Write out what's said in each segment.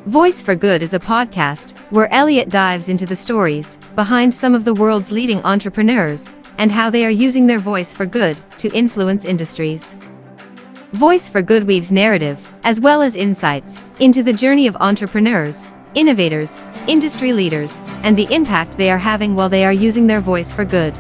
Voice for Good is a podcast where Elliot dives into the stories behind some of the world's leading entrepreneurs and how they are using their voice for good to influence industries. Voice for Good weaves narrative, as well as insights, into the journey of entrepreneurs, innovators, industry leaders, and the impact they are having while they are using their voice for good.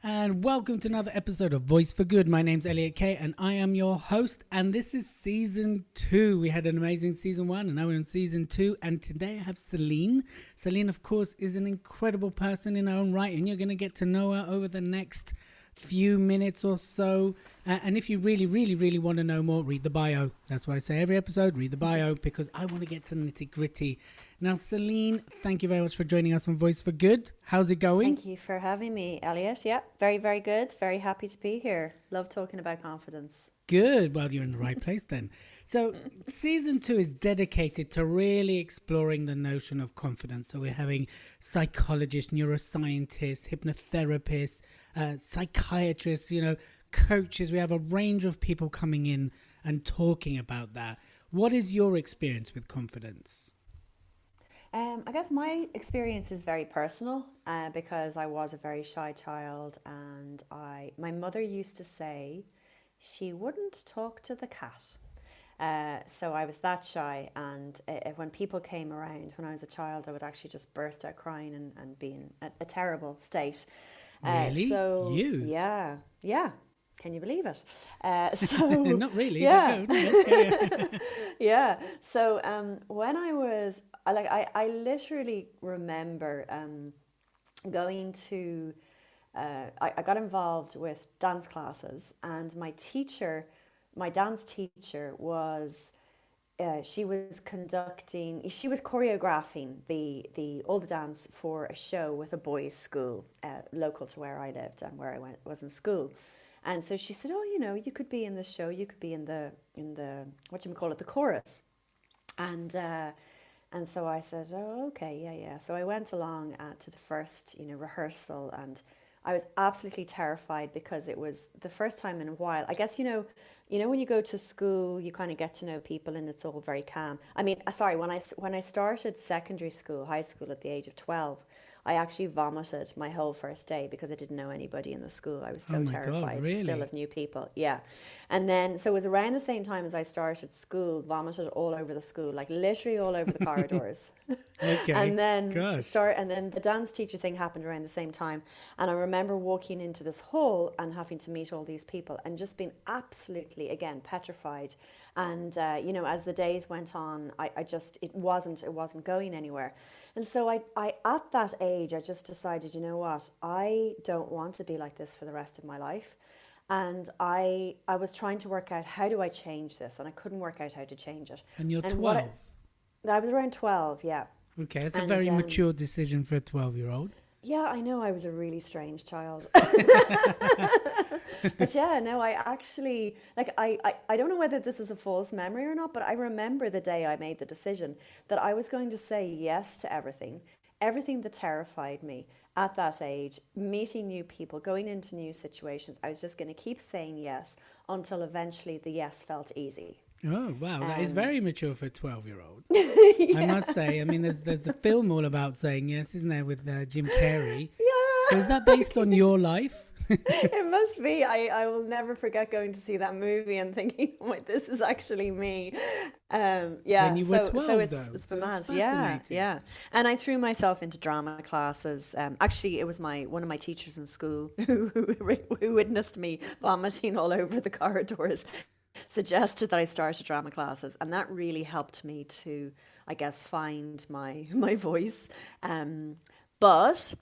And welcome to another episode of Voice for Good. My name's Elliot K and I am your host, and this is season 2. We had an amazing season 1 and now we're in season 2, and today I have Celine. Celine, of course, is an incredible person in her own right, and you're going to get to know her over the next few minutes or so. And if you really want to know more, read the bio. That's why I say every episode, read the bio, because I want to get to the nitty gritty. Now, Celine, thank you very much for joining us on Voice for Good. How's it going? Thank you for having me, Elliot. Yeah, very good. Very happy to be here. Love talking about confidence. Good. Well, you're in the right place then. So season 2 is dedicated to really exploring the notion of confidence. So we're having psychologists, neuroscientists, hypnotherapists, psychiatrists, coaches. We have a range of people coming in and talking about that. What is your experience with confidence? I guess my experience is very personal because I was a very shy child, and my mother used to say she wouldn't talk to the cat. So I was that shy, and when people came around when I was a child, I would actually just burst out crying and be in a terrible state. Really? So You? Yeah. Can you believe it? Not really. Yeah. Go. Yeah. So when I was I literally remember going to I got involved with dance classes, and my dance teacher was she was choreographing all the dance for a show with a boys' school local to where I lived and where I was in school. And so she said, "Oh, you could be in the show. You could be in the the chorus." And so I said, "Oh, okay, yeah." So I went along to the first rehearsal, and I was absolutely terrified because it was the first time in a while. I guess when you go to school, you kind of get to know people, and it's all very calm. I mean, sorry, when I started secondary school, high school at the age of 12. I actually vomited my whole first day because I didn't know anybody in the school. I was so terrified. God, really? Still of new people. Yeah. And then, so it was around the same time as I started school, vomited all over the school, like literally all over the corridors. Okay. And then the dance teacher thing happened around the same time. And I remember walking into this hall and having to meet all these people and just being absolutely, again, petrified. And, as the days went on, it wasn't going anywhere. And so I at that age, I just decided, you know what, I don't want to be like this for the rest of my life. And I was trying to work out, how do I change this? And I couldn't work out how to change it. And you're 12? I was around 12, yeah. Okay, that's a very mature decision for a 12-year-old. Yeah, I know, I was a really strange child. But yeah, no, I actually, I don't know whether this is a false memory or not, but I remember the day I made the decision that I was going to say yes to everything that terrified me at that age, meeting new people, going into new situations. I was just going to keep saying yes until eventually the yes felt easy. Oh, wow. That is very mature for a 12-year-old. Yeah. I must say. I mean, there's a film all about saying yes, isn't there, with Jim Carrey? Yeah. So is that based on your life? It must be. I will never forget going to see that movie and thinking, oh, wait, this is actually me. Yeah. When you were 12, so though. it's been mad. Fascinating. Yeah. And I threw myself into drama classes. Actually, it was one of my teachers in school who witnessed me vomiting all over the corridors, suggested that I started drama classes, and that really helped me to, I guess, find my voice. But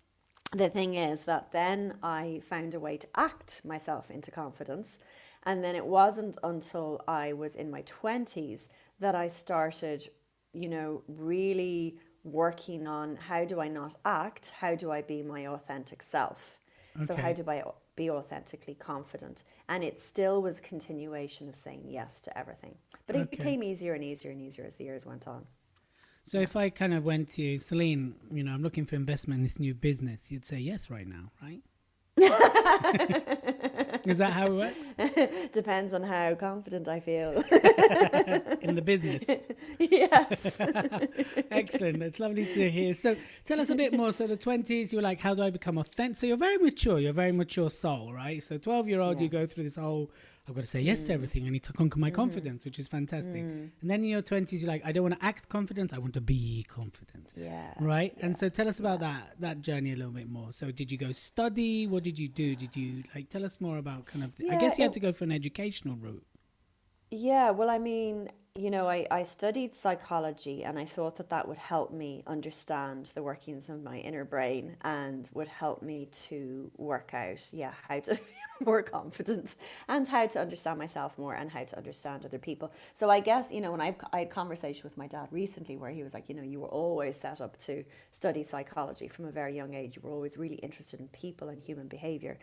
the thing is that then I found a way to act myself into confidence, and then it wasn't until I was in my 20s that I started, really working on, how do I not act? How do I be my authentic self? Okay. So how do I be authentically confident? And it still was a continuation of saying yes to everything. But it became easier and easier and easier as the years went on. So if I kind of went to Celine, I'm looking for investment in this new business, you'd say yes right now, right? Is that how it works? Depends on how confident I feel. In the business. Yes. Excellent. It's lovely to hear. So tell us a bit more. So the 20s, you're like, how do I become authentic? So you're very mature. You're a very mature soul, right? So 12-year-old, Yeah. you go through this whole, I've got to say yes to everything. I need to conquer my confidence, which is fantastic. And then in your 20s, you're like, I don't want to act confident. I want to be confident. Yeah. Right? And so tell us about that journey a little bit more. So did you go study? What did you do? Did you tell us more about kind of, I guess you had to go for an educational route. Yeah, well, I mean, I studied psychology, and I thought that would help me understand the workings of my inner brain and would help me to work out, how to feel more confident and how to understand myself more and how to understand other people. So I guess, when I had a conversation with my dad recently where he was like, you were always set up to study psychology from a very young age. You were always really interested in people and human behavior.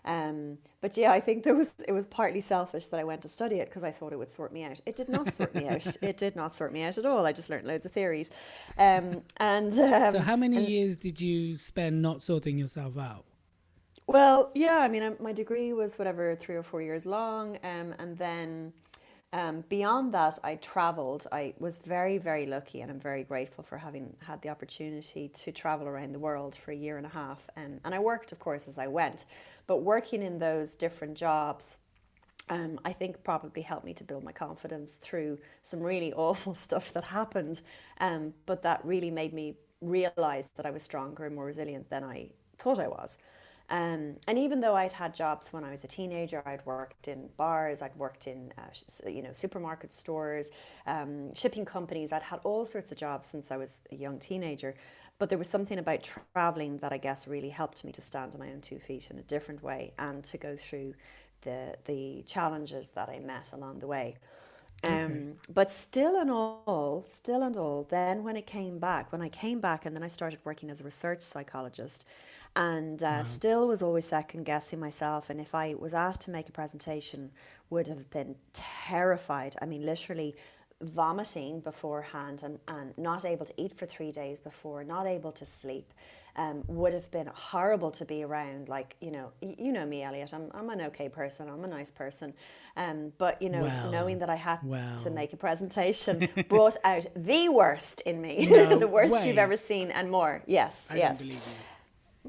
But yeah, I think it was partly selfish that I went to study it because I thought it would sort me out. It did not sort me out. It did not sort me out at all. I just learned loads of theories. So how many years did you spend not sorting yourself out? Well, yeah, I mean, my degree was whatever 3 or 4 years long, and then beyond that, I traveled. I was very, very lucky, and I'm very grateful for having had the opportunity to travel around the world for a year and a half. And I worked, of course, as I went, but working in those different jobs, I think probably helped me to build my confidence through some really awful stuff that happened, but that really made me realize that I was stronger and more resilient than I thought I was. And even though I'd had jobs when I was a teenager, I'd worked in bars, I'd worked in supermarket stores, shipping companies. I'd had all sorts of jobs since I was a young teenager. But there was something about traveling that I guess really helped me to stand on my own 2 feet in a different way and to go through the challenges that I met along the way. But still and all, then when I came back, and then I started working as a research psychologist, and still was always second guessing myself. And if I was asked to make a presentation, would have been terrified. I mean, literally vomiting beforehand and not able to eat for 3 days before, not able to sleep. Would have been horrible to be around. Like, you know me, Elliot. I'm an okay person. I'm a nice person. But knowing that I had to make a presentation brought out the worst in me, No the worst way. you've ever seen and more. Yes, I yes. don't believe you.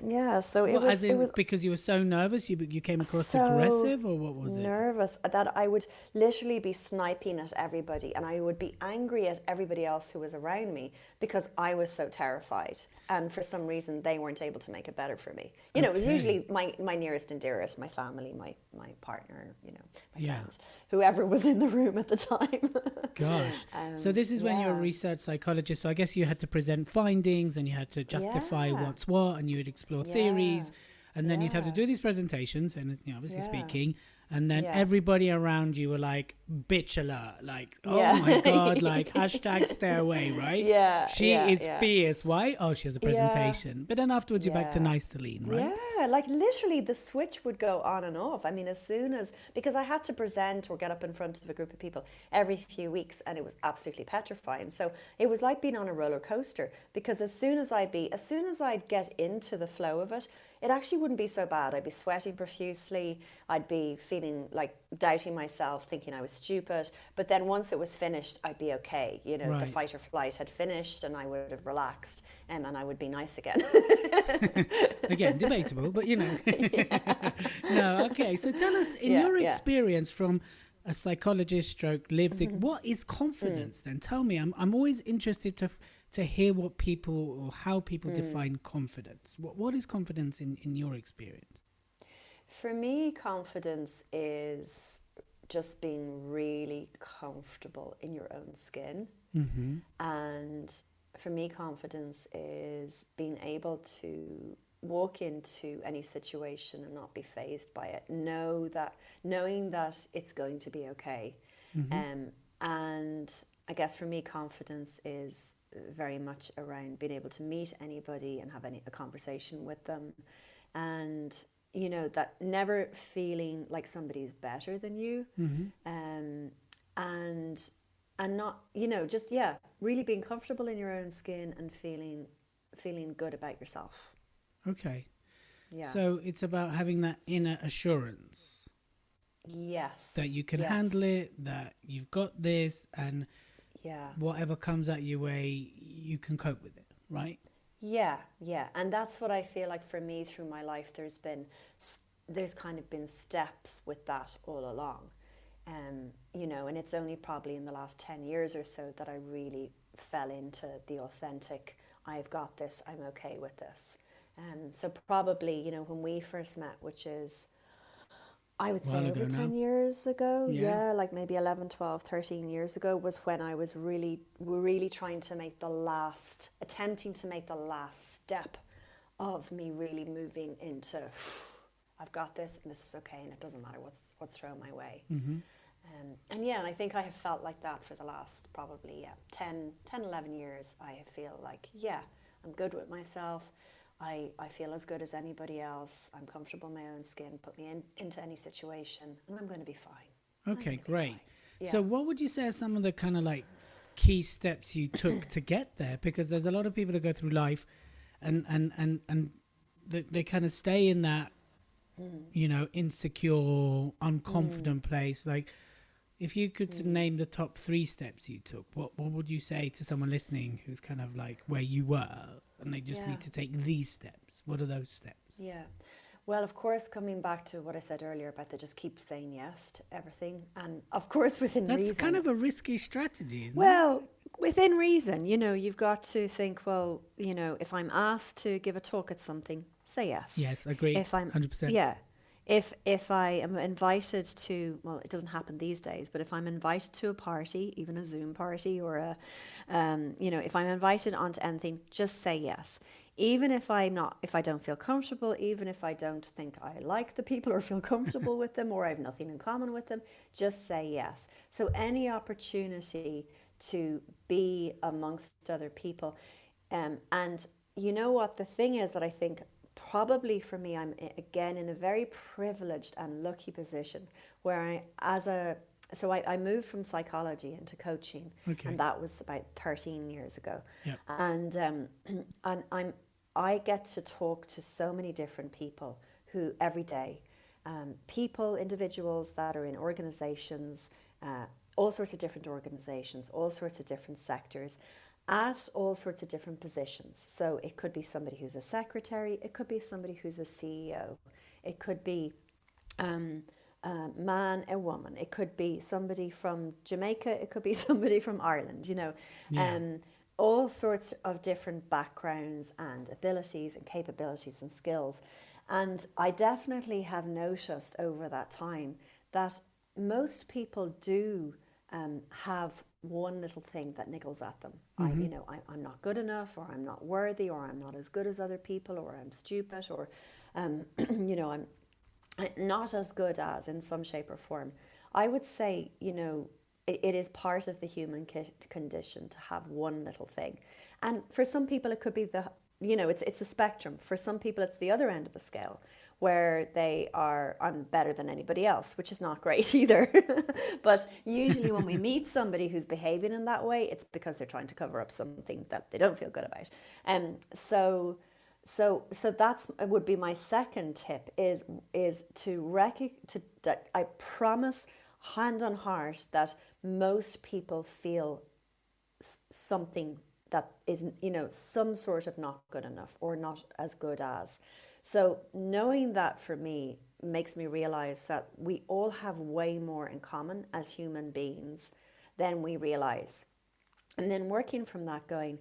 Yeah, so Well, as in, because you were so nervous, you came across so aggressive, or what was it? nervous that I would literally be sniping at everybody, and I would be angry at everybody else who was around me because I was so terrified, and for some reason they weren't able to make it better for me. It was usually my nearest and dearest, my family, my partner, my friends, whoever was in the room at the time. Gosh. So this is when you're a research psychologist. So I guess you had to present findings and you had to justify what's what, and you would explore theories, and then you'd have to do these presentations, and obviously speaking, and then everybody around you were like, bitch alert, like, oh my God, like hashtag stay away, right? She is fierce. Why? Oh, she has a presentation. But then afterwards you're back to nice Celine, right? Yeah, like literally the switch would go on and off. I mean, because I had to present or get up in front of a group of people every few weeks, and it was absolutely petrifying. So it was like being on a roller coaster, because as soon as I'd get into the flow of it, it actually wouldn't be so bad. I'd be sweating profusely. I'd be feeling like doubting myself, thinking I was stupid. But then once it was finished, I'd be okay. The fight or flight had finished, and I would have relaxed, and I would be nice again. Again, debatable, but No, okay. So tell us, in your experience from a psychologist stroke lived, what is confidence then? Tell me. I'm always interested to hear what people or how people define confidence. What is confidence in your experience? For me, confidence is just being really comfortable in your own skin. And for me, confidence is being able to walk into any situation and not be fazed by it. Knowing that it's going to be okay. And I guess for me, confidence is very much around being able to meet anybody and have a conversation with them, and that never feeling like somebody's better than you, and not just really being comfortable in your own skin and feeling good about yourself. Okay. Yeah. So it's about having that inner assurance Yes. that you can Yes. handle it, that you've got this, and Yeah. whatever comes at your way, you can cope with it, right? Yeah, yeah, and that's what I feel like for me through my life. There's kind of been steps with that all along, and it's only probably in the last 10 years or so that I really fell into the authentic. I've got this. I'm okay with this. So probably when we first met, which is I would A say while over ago 10 now. years ago, Yeah. yeah, like maybe 11, 12, 13 years ago was when I was really trying to attempting to make the last step of me really moving into, I've got this and this is okay and it doesn't matter what's thrown my way. Mm-hmm. And yeah, and I think I have felt like that for the last probably 11 years. I feel like, yeah, I'm good with myself. I feel as good as anybody else. I'm comfortable in my own skin. Put me into any situation, and I'm going to be fine. Okay, great. Yeah. So what would you say are some of the kind of like key steps you took to get there? Because there's a lot of people that go through life and they kind of stay in that, insecure, unconfident place. Like, if you could name the top 3 steps you took, what would you say to someone listening who's kind of like where you were and they just need to take these steps? What are those steps? Yeah. Well, of course, coming back to what I said earlier about they just keep saying yes to everything. And of course, within reason. That's kind of a risky strategy, isn't it? Well, within reason, you've got to think, well, if I'm asked to give a talk at something, say yes. Yes, agree. If I'm 100%. Yeah. If I am invited to, well, it doesn't happen these days, but if I'm invited to a party, even a Zoom party or if I'm invited onto anything, just say yes. Even if I don't feel comfortable, even if I don't think I like the people or feel comfortable with them or I have nothing in common with them, just say yes. So any opportunity to be amongst other people. And you know what the thing is that I think probably for me, I'm again in a very privileged and lucky position where I moved from psychology into coaching, and that was about 13 years ago. Yep. And I get to talk to so many different people who every day, individuals that are in organizations, all sorts of different organizations, all sorts of different sectors, at all sorts of different positions. So it could be somebody who's a secretary, it could be somebody who's a CEO, it could be a man, a woman, it could be somebody from Jamaica, it could be somebody from Ireland, all sorts of different backgrounds and abilities and capabilities and skills. And I definitely have noticed over that time that most people do have one little thing that niggles at them. I'm not good enough, or I'm not worthy, or I'm not as good as other people, or I'm stupid, or I'm not as good as in some shape or form. I would say, it is part of the human condition to have one little thing. And for some people it could be it's a spectrum. For some people it's the other end of the scale, where I'm better than anybody else, which is not great either. But usually when we meet somebody who's behaving in that way, it's because they're trying to cover up something that they don't feel good about. So that's would be my second tip is that I promise hand on heart that most people feel something that is, some sort of not good enough or not as good as. So knowing that for me makes me realize that we all have way more in common as human beings than we realize. And then working from that going,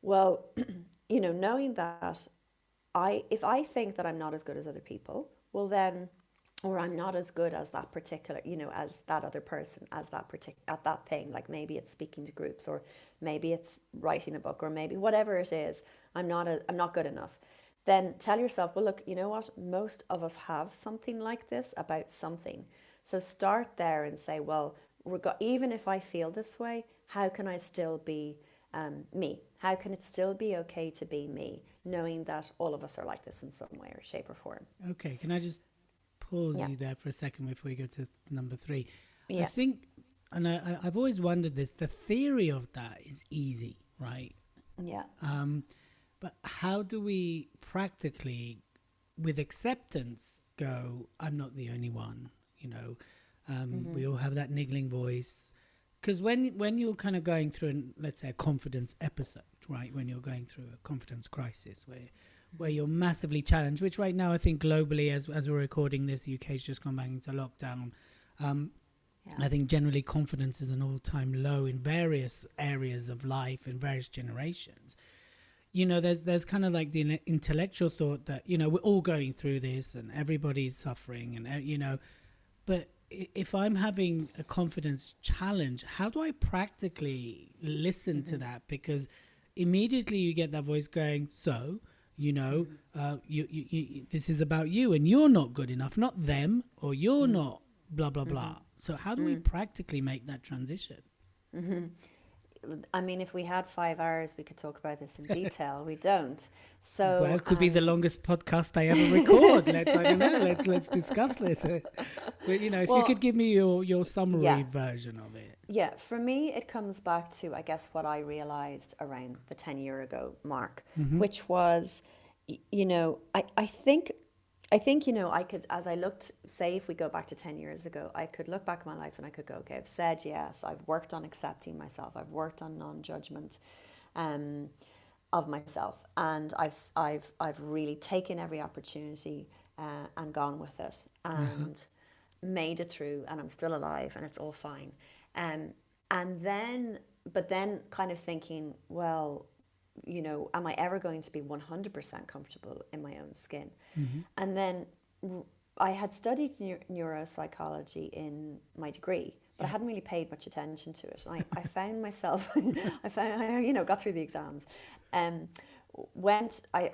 well, knowing that if I think that I'm not as good as other people, well then, or I'm not as good as that particular, as that other person, as at that thing, like maybe it's speaking to groups, or maybe it's writing a book, or maybe whatever it is, I'm not good enough. Then tell yourself, well, look, you know what? Most of us have something like this about something. So start there and say, well, even if I feel this way, how can I still be me? How can it still be okay to be me, knowing that all of us are like this in some way or shape or form? Okay, can I just pause you there for a second before we go to number 3? Yeah. I think, and I've always wondered this, the theory of that is easy, right? Yeah. But how do we practically with acceptance go, I'm not the only one, you know. We all have that niggling voice. Because when you're kind of going through, let's say, a confidence episode, right? When you're going through a confidence crisis where you're massively challenged, which right now I think globally, as we're recording this, the UK's just gone back into lockdown. I think generally confidence is an all-time low in various areas of life in various generations. You know, there's kind of like the intellectual thought that, you know, we're all going through this and everybody's suffering and, you know, but if I'm having a confidence challenge, how do I practically listen to that? Because immediately you get that voice going, so, you know, you this is about you and you're not good enough, not them, or you're not blah, blah, blah. So how do we practically make that transition? I mean, if we had 5 hours, we could talk about this in detail. We don't. So well, it could be the longest podcast I ever record. I don't know. Let's discuss this. But, you know, if you could give me your summary version of it. Yeah, for me, it comes back to, I guess, what I realized around the 10-year ago mark, which was, you know, I think, you know, I could, as I looked, say, if we go back to 10 years ago, I could look back at my life and I could go, okay, I've said yes, I've worked on accepting myself, I've worked on non-judgment of myself, and I've really taken every opportunity and gone with it and made it through, and I'm still alive and it's all fine. But then kind of thinking, well, you know, am I ever going to be 100% comfortable in my own skin? And then I had studied neuropsychology in my degree, but I hadn't really paid much attention to it. And I found myself, I you know, got through the exams. I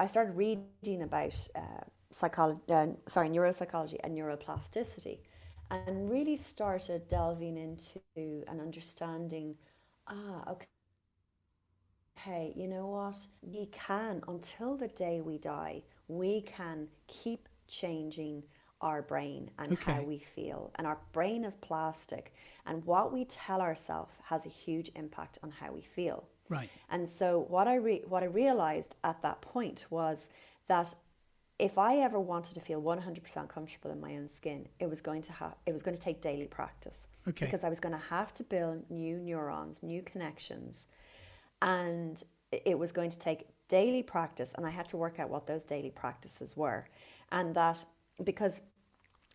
started reading about neuropsychology and neuroplasticity, and really started delving into and understanding, okay, you know what? We can, until the day we die, we can keep changing our brain and how we feel. And our brain is plastic. And what we tell ourselves has a huge impact on how we feel. Right. And so what I realized at that point was that if I ever wanted to feel 100% comfortable in my own skin, it was going to take daily practice. Okay. Because I was going to have to build new neurons, new connections. And it was going to take daily practice, and I had to work out what those daily practices were. And that, because,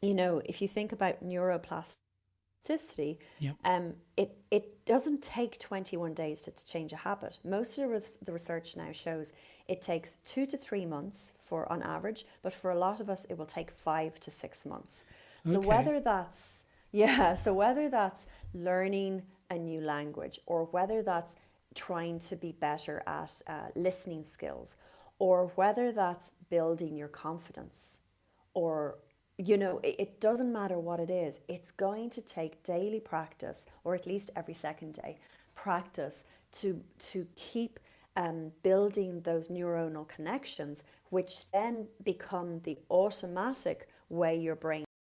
you know, if you think about neuroplasticity, it doesn't take 21 days to change a habit. Most of the research now shows it takes 2 to 3 months on average, but for a lot of us, it will take 5 to 6 months. So whether that's learning a new language, or whether that's trying to be better at listening skills, or whether that's building your confidence, or, you know, it doesn't matter what it is. It's going to take daily practice, or at least every second day practice, to keep building those neuronal connections, which then become the automatic way your brain